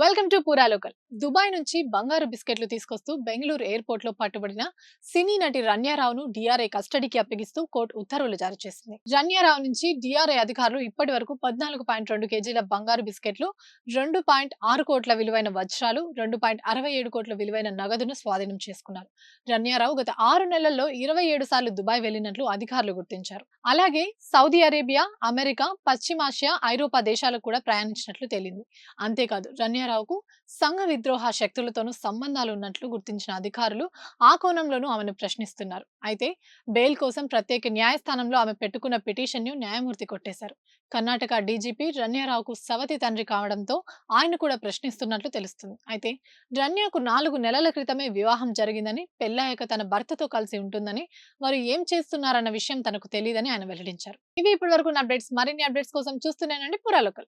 Welcome to పూరా local. Dubai నుంచి బంగారు బిస్కెట్లు తీసుకొస్తూ బెంగళూరు ఎయిర్పోర్ట్ లో పట్టుబడిన సినీ నటి రన్యారావును డిఆర్ఐ కస్టడీకి అప్పగిస్తూ కోర్టు ఉత్తర్వులు జారీ చేసింది. రన్యారావు నుంచి డిఆర్ఐ అధికారులు ఇప్పటి వరకు 14.2 కేజీల బంగారు బిస్కెట్లు, 2.6 కోట్ల విలువైన వజ్రాలు, 2.67 కోట్ల విలువైన నగదును స్వాధీనం చేసుకున్నారు. రన్యారావు గత 6 నెలల్లో 27 సార్లు దుబాయ్ వెళ్లినట్లు అధికారులు గుర్తించారు. అలాగే సౌదీ అరేబియా, అమెరికా, పశ్చిమాసియా, ఐరోపా దేశాలకు కూడా ప్రయాణించినట్లు తేలింది. అంతేకాదు రన్యారావుకు సంఘ విద్రోహ శక్తులతోనూ సంబంధాలు ఉన్నట్లు గుర్తించిన అధికారులు ఆ కోణంలోనూ ఆమెను ప్రశ్నిస్తున్నారు. అయితే బెయిల్ కోసం ప్రత్యేక న్యాయస్థానంలో ఆమె పెట్టుకున్న పిటిషన్ ను న్యాయమూర్తి కొట్టేశారు. కర్ణాటక డీజీపీ రన్యారావుకు సవతి తండ్రి కావడంతో ఆయన కూడా ప్రశ్నిస్తున్నట్లు తెలుస్తుంది. అయితే రన్యాకు 4 నెలల క్రితమే వివాహం జరిగిందని, పెళ్లయ్యాక తన భర్తతో కలిసి ఉంటుందని, వారు ఏం చేస్తున్నారన్న విషయం తనకు తెలియదని ఆయన వెల్లడించారు. ఇవి ఇప్పటి వరకు అప్డేట్స్. మరిన్ని అప్డేట్స్ కోసం చూస్తూనేనండి పురాలోకల్.